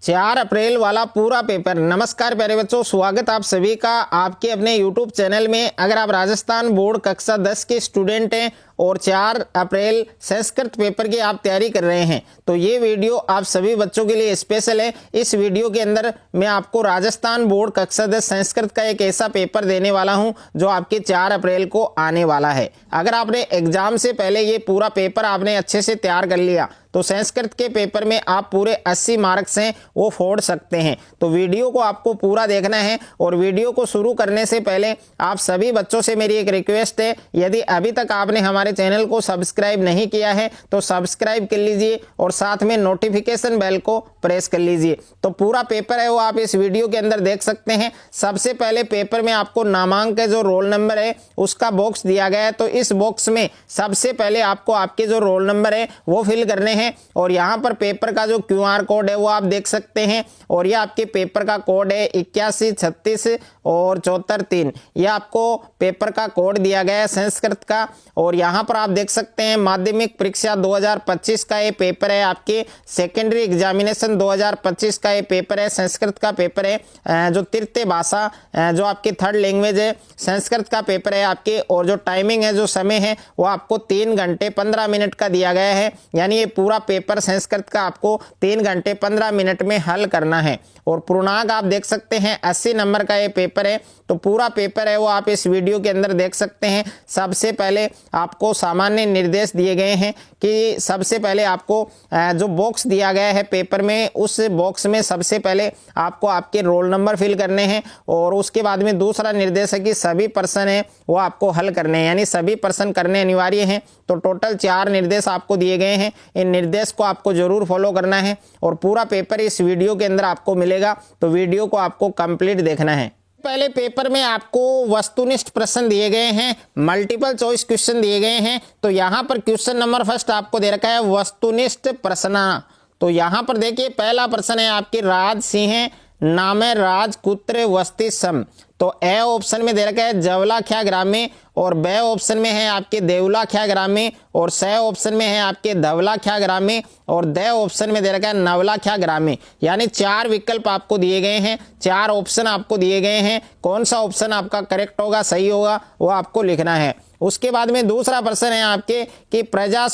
4 अप्रैल वाला पूरा पेपर। नमस्कार प्यारे बच्चों, स्वागत आप सभी का आपके अपने YouTube चैनल में। अगर आप राजस्थान बोर्ड कक्षा 10 के स्टूडेंट हैं और 4 अप्रैल संस्कृत पेपर की आप तैयारी कर रहे हैं तो ये वीडियो आप सभी बच्चों के लिए स्पेशल है। इस वीडियो के अंदर मैं आपको राजस्थान बोर्ड कक्षा 10 संस्कृत का एक ऐसा पेपर देने वाला हूं जो आपके 4 अप्रैल को आने वाला है। अगर आपने एग्जाम से पहले ये पूरा पेपर आपने अच्छे से तैयार कर लिया तो संस्कृत के पेपर में आप पूरे 80 मार्क्स हैं वो फोड़ सकते हैं। तो वीडियो को आपको पूरा देखना है और वीडियो को शुरू करने से पहले आप सभी बच्चों से मेरी एक रिक्वेस्ट है, यदि अभी तक आपने हमारे चैनल को सब्सक्राइब नहीं किया है तो सब्सक्राइब कर लीजिए और साथ में नोटिफिकेशन बेल को प्रेस कर लीजिए। तो पूरा पेपर है वो आप इस वीडियो के अंदर देख सकते हैं। सबसे पहले पेपर में आपको नामांक जो रोल नंबर है उसका बॉक्स दिया गया है, तो इस बॉक्स में सबसे पहले आपको आपके जो रोल नंबर है वो फिल करने हैं और यहाँ पर पेपर का जो QR कोड है वो आप देख सकते हैं और ये आपके पेपर का कोड है 81 36 और 74 3। ये आपको पेपर का कोड दिया गया है संस्कृत का। और यहाँ पर आप देख सकते हैं माध्यमिक परीक्षा 2025 का ये पेपर है, आपके सेकेंडरी एग्जामिनेशन 2025 का ये पेपर है। संस्कृत का पेपर है जो तृतीय भाषा जो आपकी थर्ड लैंग्वेज है संस्कृत का पेपर है आपके। और जो टाइमिंग है जो समय है वो आपको 3 घंटे 15 मिनट का दिया गया है, यानी ये पूरा पेपर संस्कृत का आपको 3 घंटे 15 मिनट में हल करना है। और पूर्णांक आप देख सकते हैं 80 नंबर का ये पेपर है। तो पूरा पेपर है वो आप इस वीडियो के अंदर देख सकते हैं। सबसे पहले आपको सामान्य निर्देश दिए गए हैं कि सबसे पहले आपको जो बॉक्स दिया गया है पेपर में उस बॉक्स में सबसे पहले आपको आपके रोल नंबर फिल करने हैं और उसके बाद में दूसरा निर्देश है कि सभी प्रश्न है वो आपको हल करने हैं, यानी सभी प्रश्न करने अनिवार्य हैं। तो टोटल 4 निर्देश आपको दिए गए हैं, इन निर्देश को आपको जरूर फॉलो करना है और पूरा पेपर इस वीडियो के अंदर आपको मिलेगा, तो वीडियो को आपको कंप्लीट देखना है। पहले पेपर में आपको वस्तुनिष्ठ प्रश्न दिए गए हैं, मल्टीपल चॉइस क्वेश्चन दिए गए हैं। तो यहाँ पर क्वेश्चन नंबर फर्स्ट आपको दे रखा है वस्तुनिष्ठ प्रश्न। तो यहाँ पर देखिए पहला प्रश्न है आपके राज सिंह नामे राजपुत्र वस्ती सम। तो ए ऑप्शन में दे रखा है जवलाख्या ग्रामे और बे ऑप्शन में है आपके देवलाख्या ग्रामे और स ऑप्शन में है आपके धवलाख्या ग्रामे और द ऑप्शन में दे रखा है नवलाख्या ग्रामे। यानी 4 विकल्प आपको दिए गए हैं, 4 ऑप्शन आपको दिए गए हैं। कौन सा ऑप्शन आपका करेक्ट होगा, सही होगा, वो आपको लिखना है। उसके बाद में दूसरा प्रश्न है आपके कि प्रजा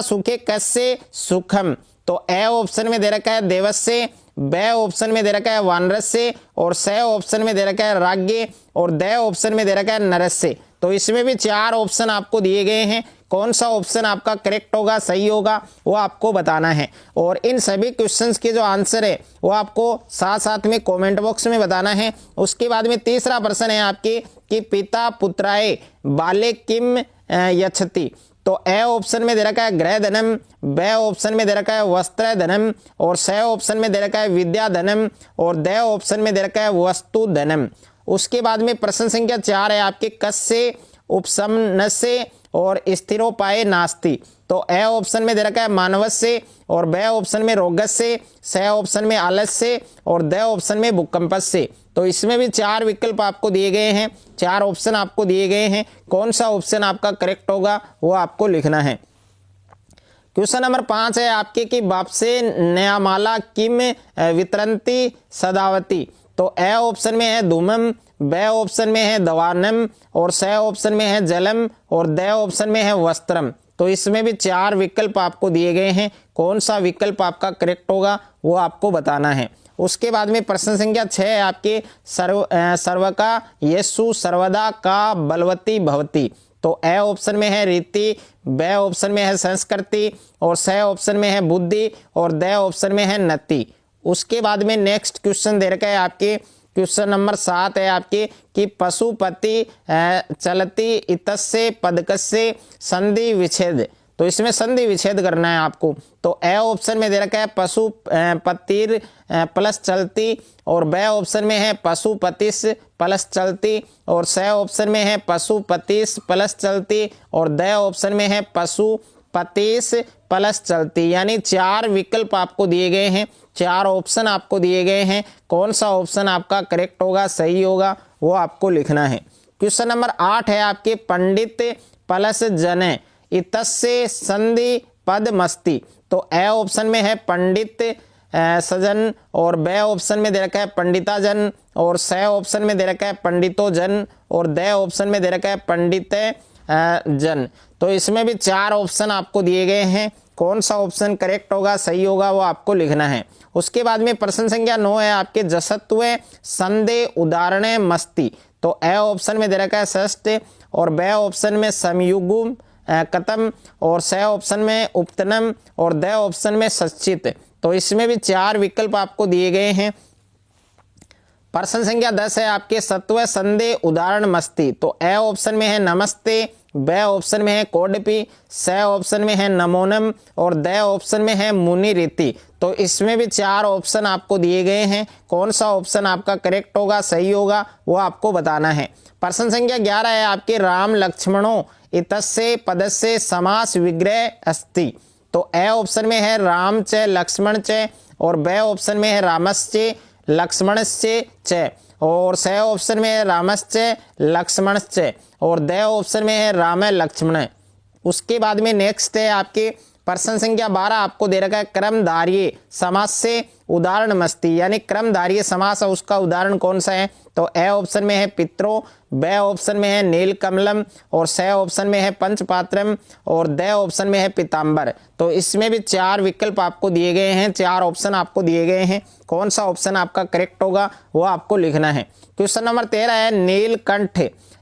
सुखे कस्य सुखम। तो ए ऑप्शन में दे रखा है देवस्य, बे ऑप्शन में दे रखा है वानरस्य और स ऑप्शन में दे रखा है राज्ञ और द ऑप्शन में दे रखा है नरस्य। तो इसमें भी 4 ऑप्शन आपको दिए गए हैं। कौन सा ऑप्शन आपका करेक्ट होगा, सही होगा, वो आपको बताना है। और इन सभी क्वेश्चंस के जो आंसर है वो आपको साथ साथ में कमेंट बॉक्स में बताना है। उसके बाद में तीसरा प्रश्न है आपके कि पिता पुत्राय बाले किम यच्छति। तो ए ऑप्शन में दे रखा है गृह धनम, बे ऑप्शन में दे रखा है वस्त्र धनम और स ऑप्शन में दे रखा है विद्या धनम और द ऑप्शन में दे रखा है वस्तु धनम। उसके बाद में प्रश्न संख्या 4 है आपके कस्य उपशमनस्य और स्थिरोपाय नास्ति। तो ए ऑप्शन में दे रखा है मानवस्य और बे ऑप्शन में रोगस्य, स ऑप्शन में आलस्य और द ऑप्शन में भूकंपस्य। तो इसमें भी 4 विकल्प आपको दिए गए हैं, 4 ऑप्शन आपको दिए गए हैं। कौन सा ऑप्शन आपका करेक्ट होगा वो आपको लिखना है। क्वेश्चन नंबर 5 है आपके कि वापसे न्यामाला किम वितरंती सदावती। तो ए ऑप्शन में है धूमम, बे ऑप्शन में है दवानम और स ऑप्शन में है जलम और द ऑप्शन में है वस्त्रम। तो इसमें भी 4 विकल्प आपको दिए गए हैं। कौन सा विकल्प आपका करेक्ट होगा वो आपको बताना है। उसके बाद में प्रश्न संख्या 6 है आपके सर्वका येसु सर्वदा का बलवती भवती। तो ए ऑप्शन में है रीति, बे ऑप्शन में है संस्कृति और स ऑप्शन में है बुद्धि और द ऑप्शन में है नति। उसके बाद में नेक्स्ट क्वेश्चन दे रखा है आपके क्वेश्चन नंबर 7 है आपके कि पशुपति चलती इतस्य पदकस्य संधि विच्छेद। तो इसमें संधि विच्छेद करना है आपको। तो ए ऑप्शन में दे रखा है पशुपतिर प्लस चलती और बे ऑप्शन में है पशुपतिस प्लस चलती और स ऑप्शन में है पशुपतिस प्लस चलती और द ऑप्शन में है पशुपतिस प्लस चलती। यानी 4 विकल्प आपको दिए गए हैं, 4 ऑप्शन आपको दिए गए हैं। कौन सा ऑप्शन आपका करेक्ट होगा, सही होगा, वो आपको लिखना है। क्वेश्चन नंबर 8 है आपके पंडित प्लस जन इतस्य संधि पद मस्ती। तो ए ऑप्शन में है पंडित सजन, और ब ऑप्शन में दे रखा है पंडिता जन, और स ऑप्शन में दे रखा है पंडितो जन, और द ऑप्शन में दे रखा है पंडित जन। तो इसमें भी 4 ऑप्शन आपको दिए गए हैं। कौन सा ऑप्शन करेक्ट होगा, सही होगा, वो आपको लिखना है। उसके बाद में प्रश्न संख्या 9 है आपके जसत्व संदे उदाहरण मस्ती। तो अ ऑप्शन में दे रखा है षष्ठ, और ब ऑप्शन में समयुगम कतम, और स ऑप्शन में उपतनम, और द ऑप्शन में सचित। तो इसमें भी 4 विकल्प आपको दिए गए हैं। प्रश्न संख्या 10 है आपके सत्व संदे उदाहरण मस्ती। तो अ ऑप्शन में है नमस्ते, ब ऑप्शन में है कोडपी, स ऑप्शन में है नमोनम, और द ऑप्शन में है मुनि रीति। तो इसमें भी 4 ऑप्शन आपको दिए गए हैं। कौन सा ऑप्शन आपका करेक्ट होगा, सही होगा, वो आपको बताना है। प्रश्न संख्या 11 है आपके राम लक्ष्मणों इतस्य पदस्य समास विग्रह अस्ति। तो अ ऑप्शन में है राम च लक्ष्मण च, और ब ऑप्शन में है रामस्य लक्ष्मणस्य च, और स ऑप्शन में है रामस्य लक्ष्मणस्य, और द ऑप्शन में है राम लक्ष्मण। उसके बाद में नेक्स्ट है आपके प्रश्न संख्या 12 आपको दे रखा है क्रमधार्य समास से उदाहरण मस्ती, यानी क्रमधार्य समास है उसका उदाहरण कौन सा है। तो अ ऑप्शन में है पित्रो, ब ऑप्शन में है नीलकमलम, और स ऑप्शन में है पंचपात्रम, और द ऑप्शन में है पीताम्बर। तो इसमें भी 4 विकल्प आपको दिए गए हैं, 4 ऑप्शन आपको दिए गए हैं। कौन सा ऑप्शन आपका करेक्ट होगा वो आपको लिखना है। क्वेश्चन नंबर 13 है नीलकंठ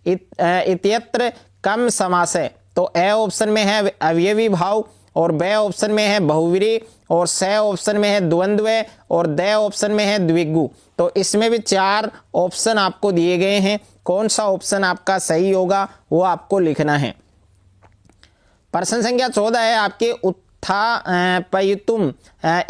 इत्यत्र कम समास है। तो अ ऑप्शन में है अवयवी भाव, और ब ऑप्शन में है बहुव्रीहि, और स ऑप्शन में है द्वंद्व, और द ऑप्शन में है द्विगु। तो इसमें भी 4 ऑप्शन आपको दिए गए हैं। कौन सा ऑप्शन आपका सही होगा वो आपको लिखना है। प्रश्न संख्या 14 है आपके उत्थापयितुम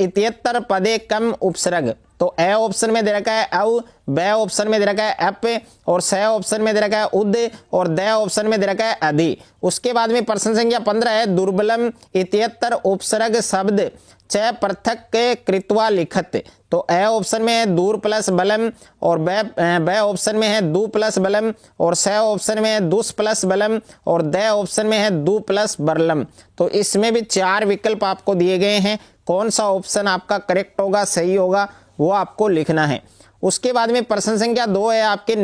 इत्यत्र पदे कम उपसर्ग। तो अ ऑप्शन में दे रखा है अव, ब ऑप्शन में दे रखा है अप, और स ऑप्शन में दे रखा है उद, और द ऑप्शन में दे रखा है अधि। उसके बाद में प्रश्न संख्या 15 है दुर्बलम इत्यत्र उपसर्ग शब्द च पृथक के कृत्वा लिखत। तो अ ऑप्शन में है दूर प्लस बलम, और ब ऑप्शन में है दू प्लस बलम, और स ऑप्शन में है दुस प्लस बलम, और द ऑप्शन में है दू प्लस बरलम। तो इसमें भी 4 विकल्प आपको दिए गए हैं। कौन सा ऑप्शन आपका करेक्ट होगा, सही होगा, वो आपको लिखना है। उसके बाद में प्रश्न संख्या 2 है आपके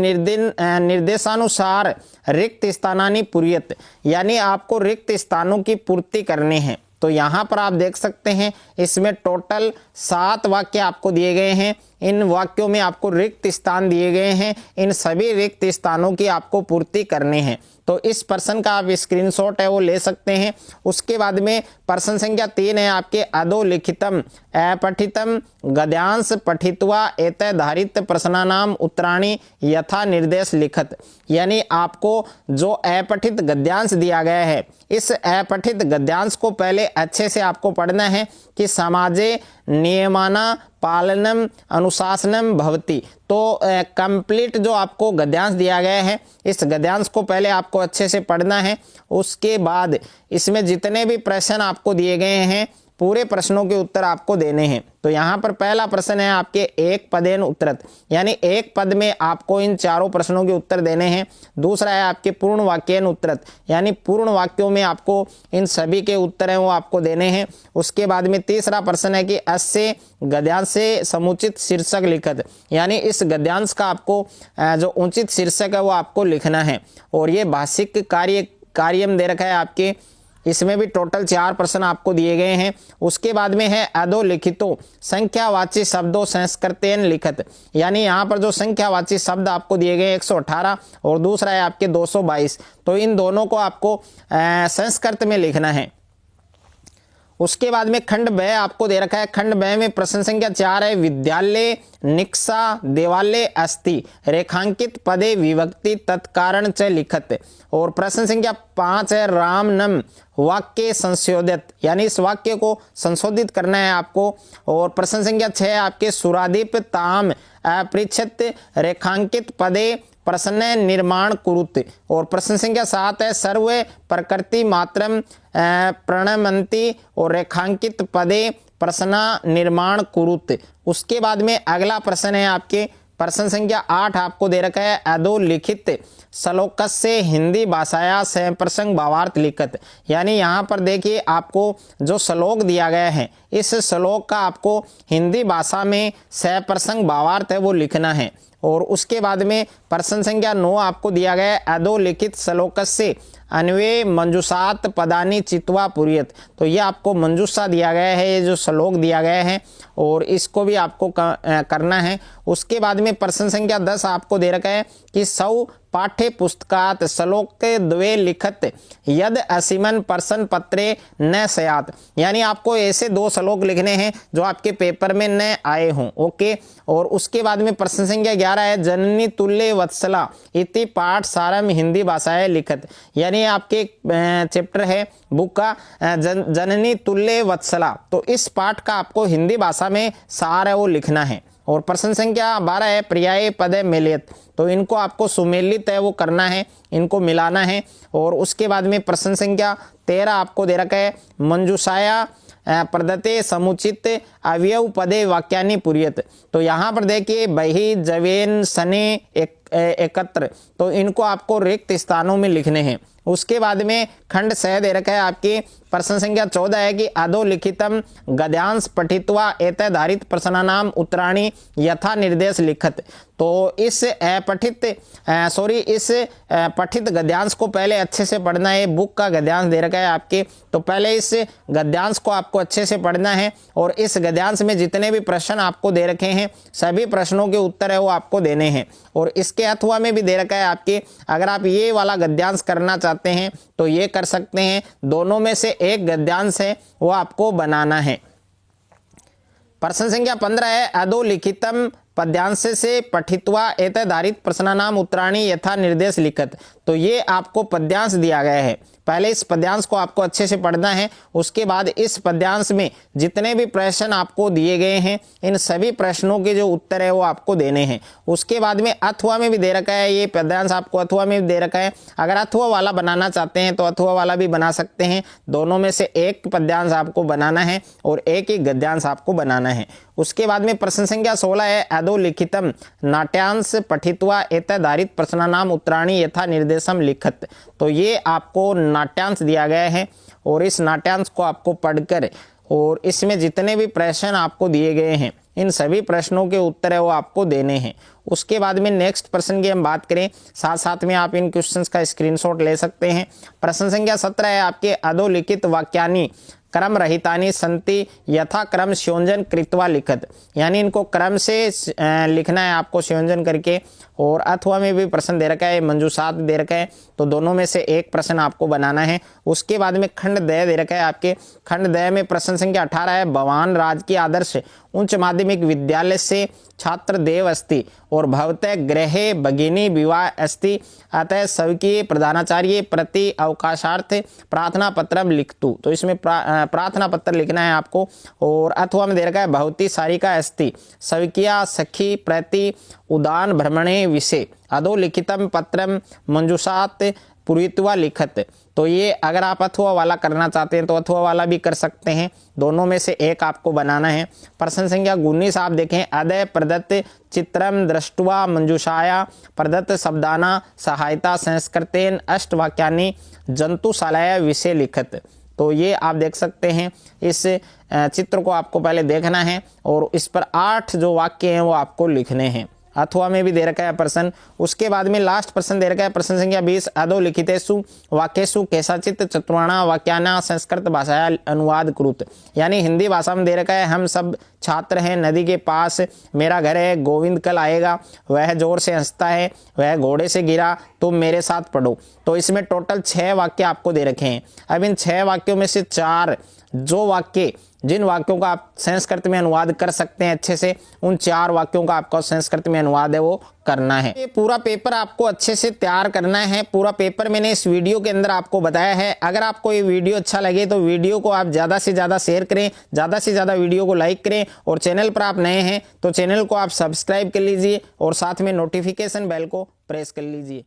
निर्देशानुसार रिक्त स्थानानि पूर्यत, यानी आपको रिक्त स्थानों की पूर्ति करनी है। तो यहाँ पर आप देख सकते हैं इसमें टोटल 7 वाक्य आपको दिए गए हैं। इन वाक्यों में आपको रिक्त स्थान दिए गए हैं। इन सभी रिक्त स्थानों की आपको पूर्ति करनी है। तो इस प्रश्न का आप स्क्रीनशॉट है वो ले सकते हैं। उसके बाद में प्रश्न संख्या 3 है आपके अधोलिखितम अपठितम गद्यांश पठित्वा एतय धारित प्रश्नानाम उत्तराणि यथा निर्देश लिखत, यानी आपको जो अपठित गद्यांश दिया गया है इस अपठित गद्यांश को पहले अच्छे से आपको पढ़ना है कि समाजे नियमाना पालनम अनुशासनम भवति। तो कंप्लीट जो आपको गद्यांश दिया गया है इस गद्यांश को पहले आपको अच्छे से पढ़ना है। उसके बाद इसमें जितने भी प्रश्न आपको दिए गए हैं पूरे प्रश्नों के उत्तर आपको देने हैं। तो यहाँ पर पहला प्रश्न है आपके एक पदेन उत्तरत, यानी एक पद में आपको इन चारों प्रश्नों के उत्तर देने हैं। दूसरा है आपके पूर्ण वाक्यन उत्तरत, यानी पूर्ण वाक्यों में आपको इन सभी के उत्तर हैं वो आपको देने हैं। उसके बाद में तीसरा प्रश्न है कि अस्य गद्यांश से समुचित शीर्षक लिखत, यानी इस गद्यांश का आपको जो उचित शीर्षक है वो आपको लिखना है। और ये भाषिक कार्यम दे रखा है आपके, इसमें भी टोटल 4 प्रश्न आपको दिए गए हैं। उसके बाद में है अधोलिखितो संख्यावाची शब्दों संस्कृतेन लिखत, यानी यहाँ पर जो संख्यावाची शब्द आपको दिए गए 118 और दूसरा है आपके 222। तो इन दोनों को आपको संस्कृत में लिखना है। उसके बाद में खंड ब आपको दे रखा है। खंड ब में प्रश्न संख्या 4 है विद्यालय निक्सा देवालय अस्ति रेखांकित पदे विभक्ति तत्कारण च लिखत। और प्रश्न संख्या 5 है राम नम वाक्य संशोधित, यानी इस वाक्य को संशोधित करना है आपको। और प्रश्न संख्या 6 आपके सुरादीप ताम अपृच्छत रेखांकित पदे प्रश्न निर्माण कुरुत। और प्रश्न संख्या 7 है सर्व प्रकृति मात्रम प्रणमंती और रेखांकित पदे प्रश्न निर्माण कुरुत। उसके बाद में अगला प्रश्न है आपके प्रश्न संख्या 8 आपको दे रखा है, अधोलिखित श्लोकस से हिंदी भाषाया सप्रसंग भावार्थ लिखत। यानी यहाँ पर देखिए आपको जो श्लोक दिया गया है, इस श्लोक का आपको हिंदी भाषा में सप्रसंग भावार्थ है वो लिखना है। और उसके बाद में प्रश्न संख्या 9 आपको दिया गया है, अधोलिखित श्लोकस से अन्वे मंजूषात पदानी चित्वा पुरियत। तो ये आपको मंजूषा दिया गया है, ये जो श्लोक दिया गया है, और इसको भी आपको करना है। उसके बाद में प्रश्न संख्या 10 आपको दे रखा है कि सौ पाठ्य पुस्तकात श्लोक द्वे लिखत यद असीमन प्रश्न पत्रे न सयात। यानी आपको ऐसे 2 श्लोक लिखने हैं जो आपके पेपर में न आए हों। ओके। और उसके बाद में प्रश्न संख्या 11 है, जननी तुल्य वत्सला इति पाठ सारम हिंदी भाषाएं लिखत। यानी आपके चैप्टर है बुक का जननी तुल्य वत्सला, तो इस पाठ का आपको हिंदी भाषा में सार है वो लिखना है। और प्रश्न संख्या 12 है, पर्याय पद मिलित। तो इनको आपको सुमेलित है वो करना है, इनको मिलाना है। और उसके बाद में प्रश्न संख्या 13 आपको दे रखा है, मंजूषाया प्रदत्ते समुचित अवयव पदे वाक्यानि पुरियत। तो यहाँ पर देखिए बही जवेन सने एकत्र, तो इनको आपको रिक्त स्थानों में लिखने हैं। उसके बाद में खंड सह दे रखा है आपकी प्रश्न संख्या 14 है कि अधोलिखितम गद्यांश पठित्वा एतधारित प्रश्नानाम उत्तराणि यथा निर्देश लिखत। तो इस पठित गद्यांश को पहले अच्छे से पढ़ना है। बुक का गद्यांश दे रखा है आपके, तो पहले इस गद्यांश को आपको अच्छे से पढ़ना है। और इस गद्यांश में जितने भी प्रश्न आपको दे रखे हैं सभी प्रश्नों के उत्तर है वो आपको देने हैं। और इसके अथवा में भी दे रखा है आपके, अगर आप ये वाला गद्यांश करना चाहते हैं तो ये कर सकते हैं, दोनों में से एक गद्यांश है वो आपको बनाना है। प्रश्न संख्या 15 है, अधोलिखितम पद्यांश से पठित्वा एतधारित प्रश्नानाम उत्तराणि यथा निर्देश लिखत। तो ये आपको पद्यांश दिया गया है, पहले इस पद्यांश को आपको अच्छे से पढ़ना है। उसके बाद इस पद्यांश में जितने भी प्रश्न आपको दिए गए हैं इन सभी प्रश्नों के जो उत्तर है वो आपको देने हैं। उसके बाद में अथवा में भी दे रखा है, ये पद्यांश आपको अथवा में भी दे रखा है। अगर अथवा वाला बनाना चाहते हैं तो अथवा वाला भी बना सकते हैं, दोनों में से एक पद्यांश आपको बनाना है और एक ही गद्यांश आपको बनाना है। उसके बाद में प्रश्न संख्या 16 है, अधोलिखितम नाट्यांश पठित्वा एतधारित प्रश्नानाम उत्तराणि यथा निर्देशम लिखत। तो ये आपको नाट्यांश दिया गया है और इस नाट्यांश को आपको पढ़कर और इसमें जितने भी प्रश्न आपको दिए गए हैं इन सभी प्रश्नों के उत्तर है वो आपको देने हैं। उसके बाद में नेक्स्ट प्रश्न की हम बात करें, साथ साथ में आप इन क्वेश्चंस का स्क्रीनशॉट ले सकते हैं। प्रश्न संख्या 17 है आपके, अधोलिखित वाक्यानि क्रम रहितानि संति यथा क्रम संयोजन कृत्वा लिखत। यानी इनको क्रम से लिखना है आपको संयोजन करके। और अथवा में भी प्रश्न दे रखा है, मंजूषात दे रखा है, तो दोनों में से एक प्रश्न आपको बनाना है। उसके बाद में खंड दय दे रखा है आपके, खंड दय में प्रश्न संख्या 18 है, भवान राजकीय आदर्श उच्च माध्यमिक विद्यालय से छात्र देव अस्ति और भवतः गृहे भगिनी विवाह अस्ति, अतः स्वकीय प्रधानाचार्य प्रति अवकाशार्थ प्रार्थना पत्रम लिखतु। तो इसमें प्रार्थना पत्र लिखना है आपको। और अथवा में दे रखा है, भवती सारिका अस्ति स्वकीय सखी प्रति उदान भ्रमणे विषय अधोलिखितम पत्रम मंजूषात पुरीत्वा लिखत। तो ये अगर आप अथवा वाला करना चाहते हैं तो अथवा वाला भी कर सकते हैं, दोनों में से एक आपको बनाना है। प्रश्न संख्या 19 आप देखें, अदय प्रदत्त चित्रम दृष्ट्वा मंजूषाया प्रदत्त शब्दाना सहायता संस्कृतेन अष्ट वाक्यानि जंतुशालाया विषय लिखत। तो ये आप देख सकते हैं, इस चित्र को आपको पहले देखना है और इस पर 8 जो वाक्य हैं वो आपको लिखने हैं। अथवा में भी दे रखा है प्रश्न। उसके बाद में लास्ट प्रश्न दे रखा है प्रश्न संख्या 20, अधोलिखितेषु वाक्येषु केषाचित् चतुर्णां वाक्यानां संस्कृत भाषाया अनुवाद कुरुत। यानी हिंदी भाषा में दे रखा है, हम सब छात्र हैं, नदी के पास मेरा घर है, गोविंद कल आएगा, वह जोर से हंसता है, वह घोड़े से गिरा, तुम मेरे साथ पढ़ो। तो इसमें टोटल 6 वाक्य आपको दे रखे हैं। अब इन 6 वाक्यों में से 4 जो वाक्य जिन वाक्यों का आप संस्कृत में अनुवाद कर सकते हैं अच्छे से, उन 4 वाक्यों का आपका संस्कृत में अनुवाद है वो करना है। ये पूरा पेपर आपको अच्छे से तैयार करना है। पूरा पेपर मैंने इस वीडियो के अंदर आपको बताया है। अगर आपको ये वीडियो अच्छा लगे तो वीडियो को आप ज़्यादा से ज़्यादा शेयर करें, ज़्यादा से ज़्यादा वीडियो को लाइक करें, और चैनल पर आप नए हैं तो चैनल को आप सब्सक्राइब कर लीजिए और साथ में नोटिफिकेशन बेल को प्रेस कर लीजिए।